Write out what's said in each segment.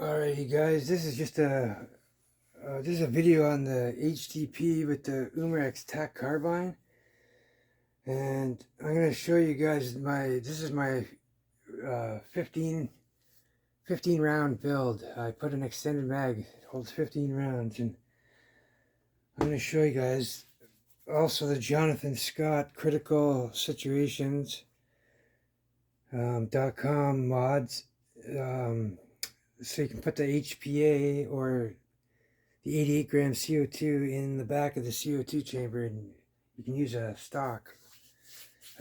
Alrighty guys, this is just a video on the HDP with the Umarex TAC carbine, and I'm going to show you guys this is my 15 round build. I put an extended mag, it holds 15 rounds, and I'm going to show you guys also the Jonathan Scott critical situations .com mods, so you can put the HPA or the 88 gram CO2 in the back of the CO2 chamber, and you can use a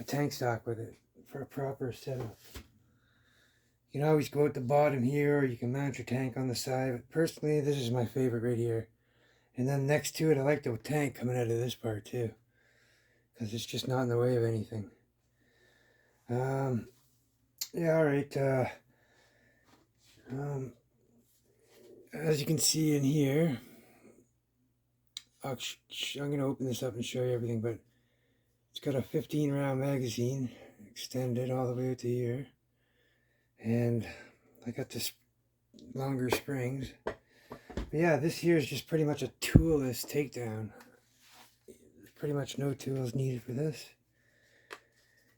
tank stock with it for a proper setup. You can always go at the bottom here, or you can mount your tank on the side, but personally this is my favorite right here. And then next to it, I like the tank coming out of this part too, because it's just not in the way of anything. Yeah, alright. As you can see in here, I'm going to open this up and show you everything, but it's got a 15 round magazine extended all the way out to here, and I got this longer springs. But yeah, this here is just pretty much a toolless takedown. There's pretty much no tools needed for this.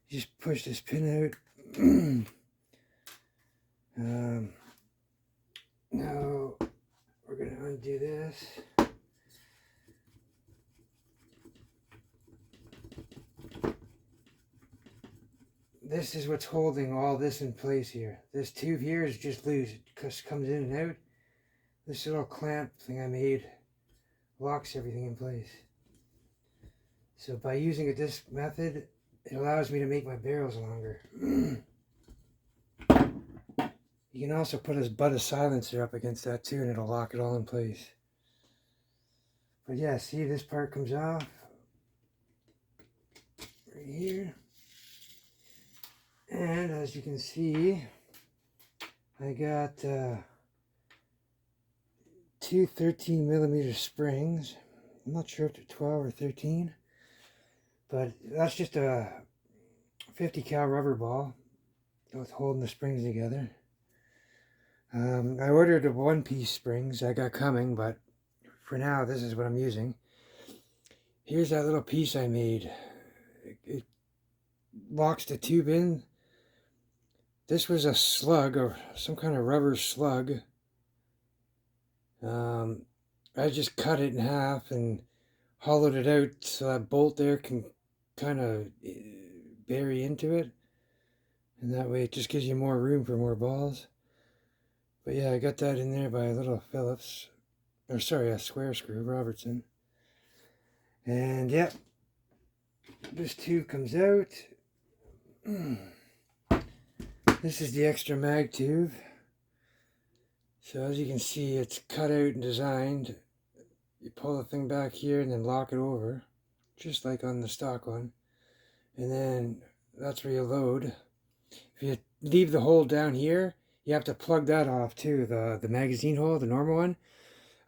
You just push this pin out. Now we're going to undo this. This is what's holding all this in place here. This tube here is just loose. It just comes in and out. This little clamp thing I made locks everything in place. So by using this method, it allows me to make my barrels longer. You can also put a butt of silencer up against that too, and it'll lock it all in place. But yeah, see, this part comes off right here. And as you can see, I got two 13mm springs. I'm not sure if they're 12 or 13, but that's just a 50 cal rubber ball that's holding the springs together. I ordered the one-piece springs I got coming, but for now this is what I'm using. Here's that little piece I made. It locks the tube in. This was a slug, or some kind of rubber slug. I just cut it in half and hollowed it out so that bolt there can kind of bury into it, and that way it just gives you more room for more balls. But yeah, I got that in there by a little Phillips, or sorry, a square screw, Robertson. And yeah, this tube comes out. This is the extra mag tube. So as you can see, it's cut out and designed. You pull the thing back here and then lock it over, just like on the stock one. And then that's where you load. If you leave the hole down here, you have to plug that off too, the magazine hole, the normal one.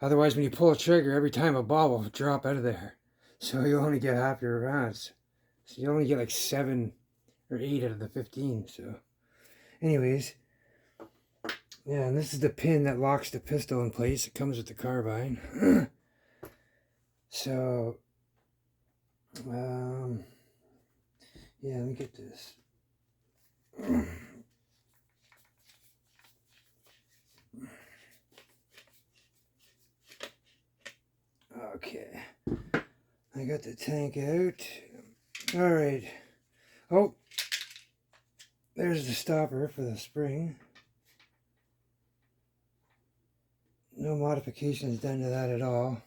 Otherwise, when you pull a trigger, every time a ball will drop out of there. So you only get half your rounds. So you only get like 7 or 8 out of the 15. So anyways, yeah, and this is the pin that locks the pistol in place. It comes with the carbine. So, yeah, let me get this. Okay, I got the tank out. All right. Oh, there's the stopper for the spring. No modifications done to that at all.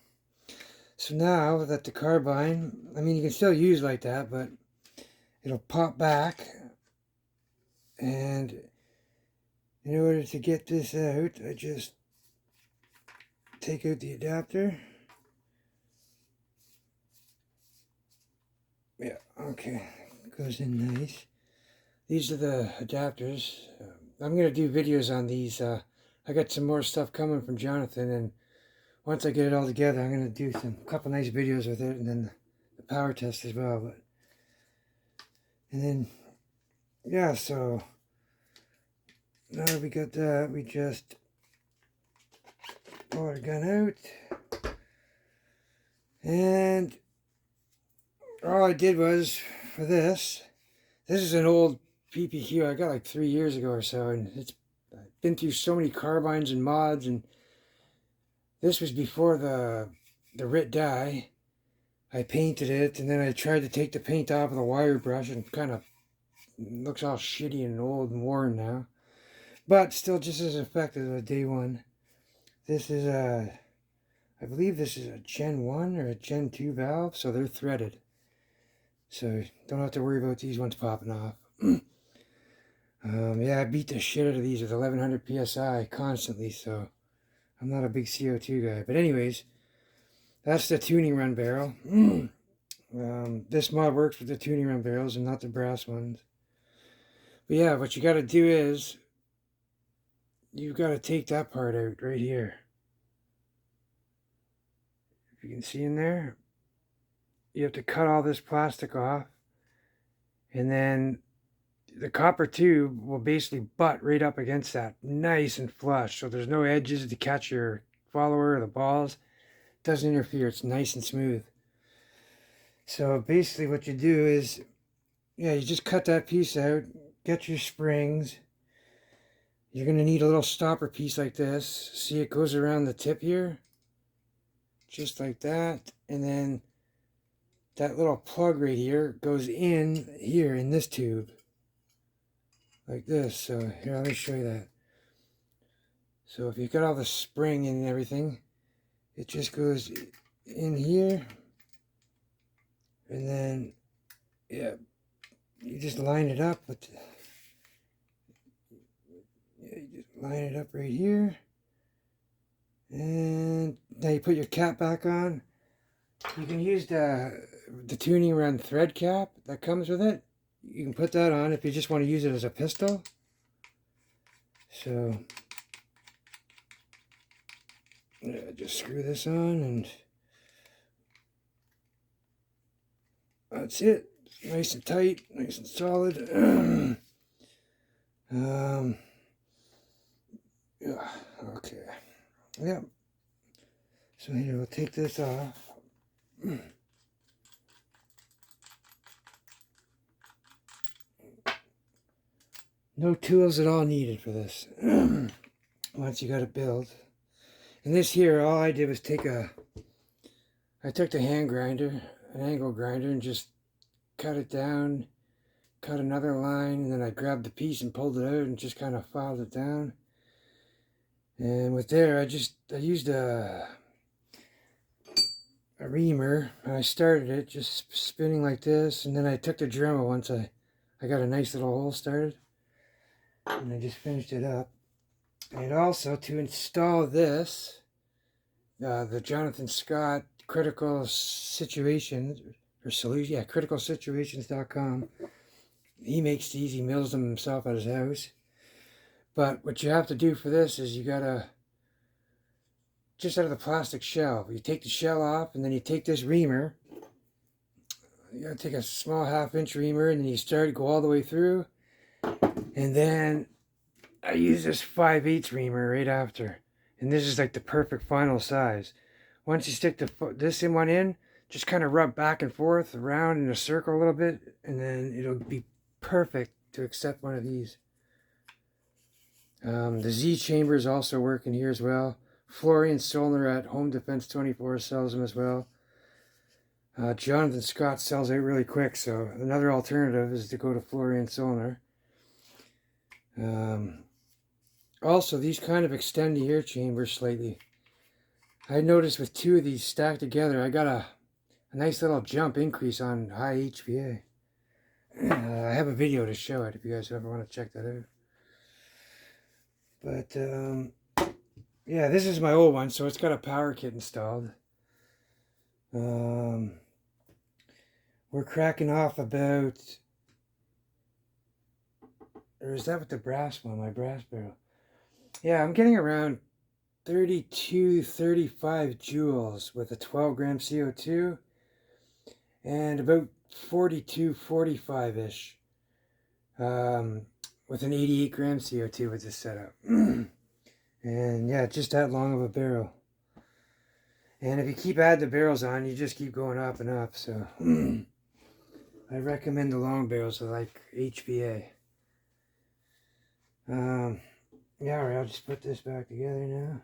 So now that the carbine, I mean, you can still use like that, but it'll pop back. And in order to get this out, I just take out the adapter. Yeah, okay, goes in nice. These are the adapters. I'm going to do videos on these. I got some more stuff coming from Jonathan, and once I get it all together, I'm going to do a couple nice videos with it, and then the power test as well. But and then, yeah, so now that we got that, we just pull the gun out. And all I did was, for this is an old PPQ I got like 3 years ago or so, and it's been through so many carbines and mods, and this was before the RIT dye. I painted it, and then I tried to take the paint off with a wire brush, and kind of looks all shitty and old and worn now. But still just as effective as day one. This is I believe this is a Gen 1 or a Gen 2 valve, so they're threaded. So don't have to worry about these ones popping off. Yeah, I beat the shit out of these with 1100 PSI constantly, so I'm not a big CO2 guy. But anyways, that's the tuning run barrel. This mod works with the tuning run barrels and not the brass ones. But yeah, what you got to do is you've got to take that part out right here. If you can see in there, you have to cut all this plastic off, and then the copper tube will basically butt right up against that, nice and flush, so there's no edges to catch your follower or the balls. It doesn't interfere, it's nice and smooth. So basically what you do is, yeah, you just cut that piece out, get your springs. You're going to need a little stopper piece like this. See, it goes around the tip here, just like that, and then that little plug right here goes in here in this tube, like this. So here, let me show you that. So if you got all the spring and everything, it just goes in here, and then, yeah, you just line it up with, yeah, you just line it up right here, and now you put your cap back on. You can use the tuning run thread cap that comes with it. You can put that on if you just want to use it as a pistol. So yeah, just screw this on, and that's it. Nice and tight, nice and solid. Yeah, okay. Yeah. So here, we'll take this off. No tools at all needed for this. Once you got it built. And this here, all I did was I took the hand grinder, an angle grinder, and just cut it down, cut another line, and then I grabbed the piece and pulled it out and just kind of filed it down. And with there, I used a reamer, and I started it just spinning like this, and then I took the Dremel once I got a nice little hole started, and I just finished it up. And also, to install this, the Jonathan Scott Critical Situations, or Solution, yeah, criticalsituations.com. He makes these, he mills them himself at his house. But what you have to do for this is you gotta, just out of the plastic shell, you take the shell off, and then you take this reamer. You gotta take a small 1/2-inch reamer, and then you go all the way through. And then I use this 5/8 reamer right after. And this is like the perfect final size. Once you stick this one in, just kind of rub back and forth around in a circle a little bit, and then it'll be perfect to accept one of these. The Z chambers also work in here as well. Florian Solner at Home Defense 24 sells them as well. Jonathan Scott sells out really quick, so another alternative is to go to Florian Solner. Also, these kind of extend the air chamber slightly. I noticed with 2 of these stacked together, I got a nice little jump increase on high HPA. I have a video to show it if you guys ever want to check that out. But yeah, this is my old one, so it's got a power kit installed. We're cracking off about, or is that with the brass one, my brass barrel? Yeah, I'm getting around 32, 35 joules with a 12-gram CO2, and about 42, 45-ish with an 88-gram CO2 with this setup. And yeah, just that long of a barrel. And if you keep adding the barrels on, you just keep going up and up. So I recommend the long barrels, like HPA. Yeah, all right, I'll just put this back together now.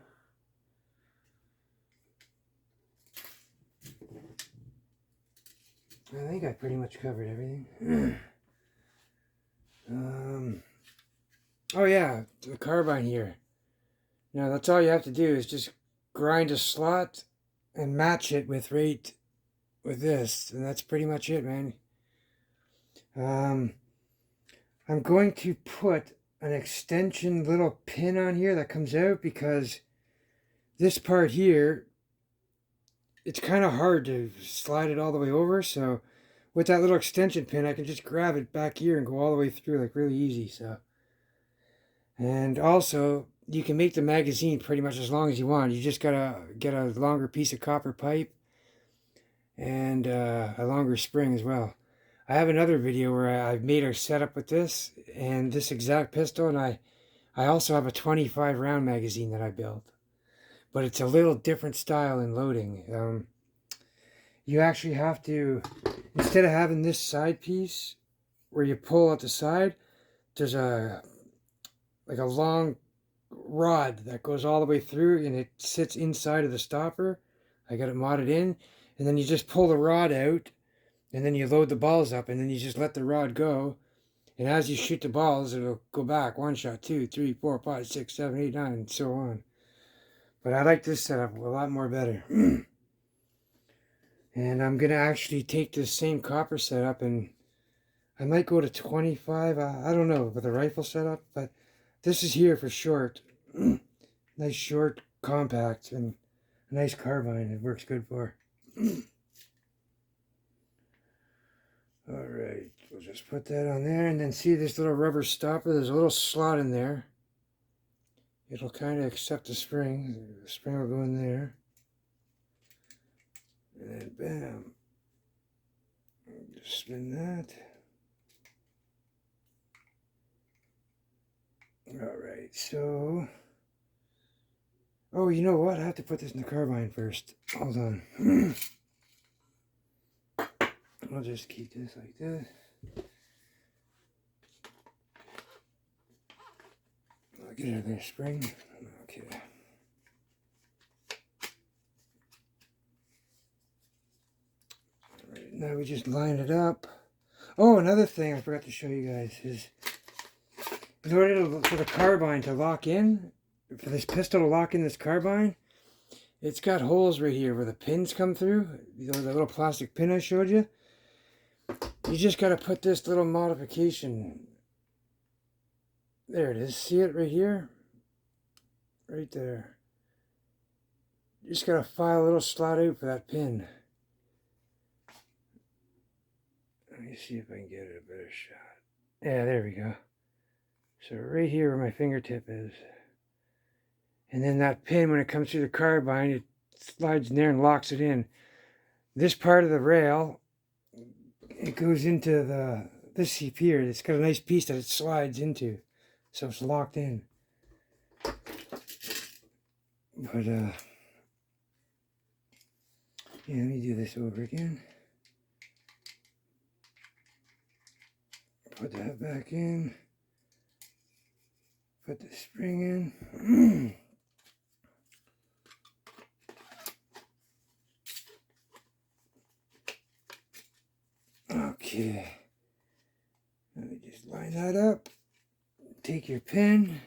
I think I pretty much covered everything. Oh yeah, the carbine here. Now that's all you have to do is just grind a slot and match it with this, and that's pretty much it, man. I'm going to put an extension little pin on here that comes out because this part here, it's kind of hard to slide it all the way over. So with that little extension pin, I can just grab it back here and go all the way through like really easy. So, and also you can make the magazine pretty much as long as you want. You just gotta get a longer piece of copper pipe and a longer spring as well. I have another video where I've made a setup with this and this exact pistol, and I also have a 25 round magazine that I built, but it's a little different style in loading. You actually have to, instead of having this side piece where you pull at the side, there's like a long rod that goes all the way through and it sits inside of the stopper. I got it modded in, and then you just pull the rod out and then you load the balls up and then you just let the rod go. And as you shoot the balls, it'll go back 1 shot, 2, 3, 4, 5, 6, 7, 8, 9, and so on. But I like this setup a lot more better. And I'm going to actually take this same copper setup and I might go to 25. I don't know with a rifle setup, but this is here for short. Nice short, compact, and a nice carbine. It works good for. Alright, we'll just put that on there, and then see this little rubber stopper? There's a little slot in there. It'll kind of accept the spring. The spring will go in there. And then bam. Just spin that. Alright, so... Oh, you know what? I have to put this in the carbine first. Hold on. I'll just keep this like this. I'll get it in there, spring. Okay. Alright, now we just line it up. Oh, another thing I forgot to show you guys is in order for the carbine to lock in, for this pistol to lock in this carbine, it's got holes right here where the pins come through. The little plastic pin I showed you. You just got to put this little modification. There it is. See it right here? Right there. You just got to file a little slot out for that pin. Let me see if I can get it a better shot. Yeah, there we go. So right here where my fingertip is. And then that pin, when it comes through the carbine, it slides in there and locks it in. This part of the rail, it goes into this here. It's got a nice piece that it slides into. So it's locked in. But, yeah, let me do this over again. Put that back in. Put the spring in. Okay. Let me just line that up. Take your pin.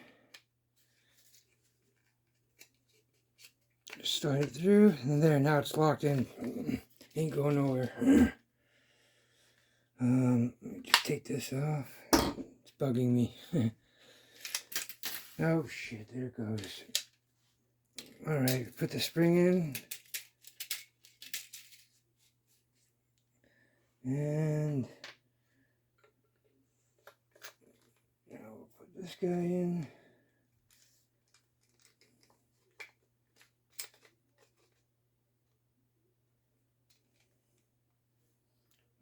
Just slide it through. And there, now it's locked in. Ain't going nowhere. Let me just take this off. It's bugging me. Oh shit, there it goes. Alright, put the spring in. And now we'll put this guy in.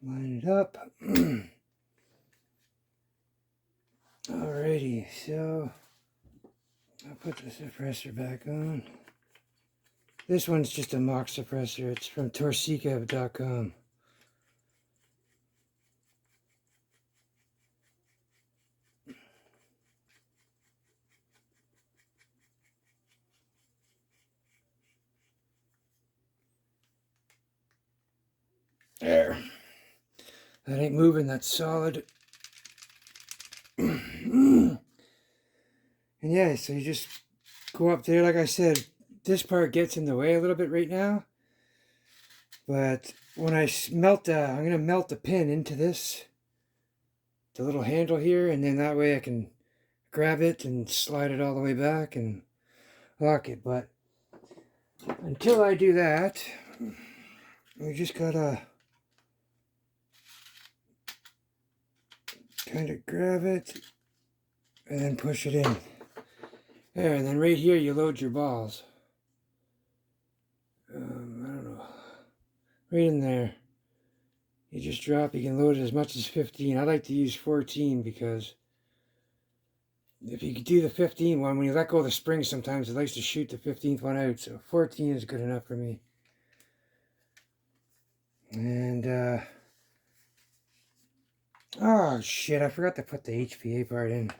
Line it up. Alrighty, so I'll put the suppressor back on. This one's just a mock suppressor. It's from torsica.com. There. That ain't moving, that's solid. And yeah, so you just go up there. Like I said, this part gets in the way a little bit right now. But when I melt, I'm going to melt the pin into this, the little handle here, and then that way I can grab it and slide it all the way back and lock it. But until I do that, we just gotta kind of grab it and then push it in. There, and then right here you load your balls. I don't know. Right in there. You just drop, you can load it as much as 15. I like to use 14 because if you do the 15 one, when you let go of the spring sometimes it likes to shoot the 15th one out. So 14 is good enough for me. And, oh shit, I forgot to put the HPA part in.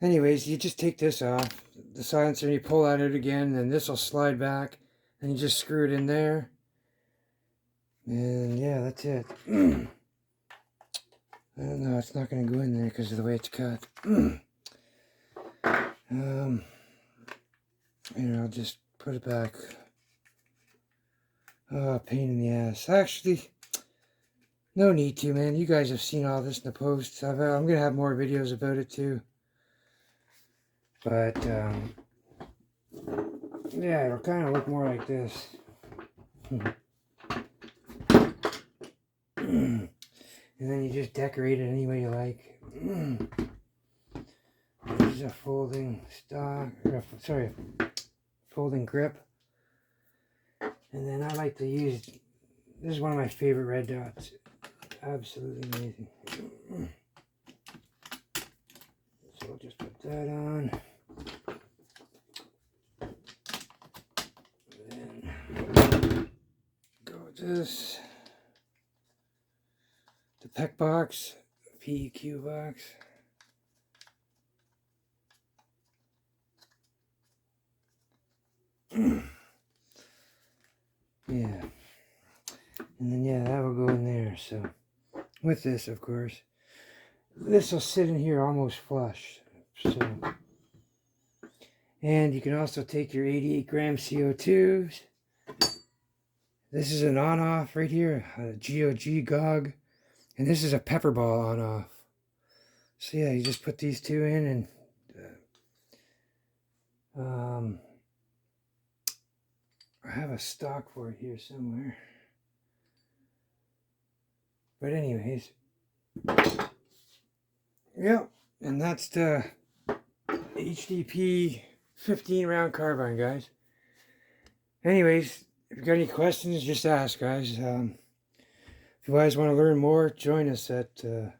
Anyways, you just take this off, the silencer, and you pull that out again, and then this will slide back, and you just screw it in there. And yeah, that's it. I don't know, it's not going to go in there because of the way it's cut. I'll just put it back. Oh, pain in the ass. Actually, no need to, man. You guys have seen all this in the posts. I'm going to have more videos about it too. But, yeah, it'll kind of look more like this. And then you just decorate it any way you like. This is a folding stock, folding grip. And then I like to use, this is one of my favorite red dots. Absolutely amazing. So I'll just put that on. And then go with this. The PEC box, PEQ box. Yeah. And then, yeah, that will go in there. So, with this, of course. This will sit in here almost flush. So, and you can also take your 88 gram CO2s. This is an on-off right here, a GOG. And this is a pepper ball on-off. So yeah, you just put these two in and I have a stock for it here somewhere. But anyways, yeah, and that's the HDP 15 round carbine, guys. Anyways, if you got any questions, just ask, guys. If you guys want to learn more, join us at in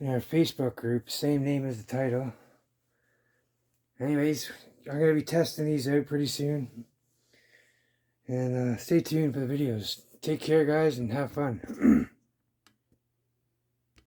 our Facebook group, same name as the title. Anyways, I'm going to be testing these out pretty soon. And stay tuned for the videos. Take care, guys, and have fun.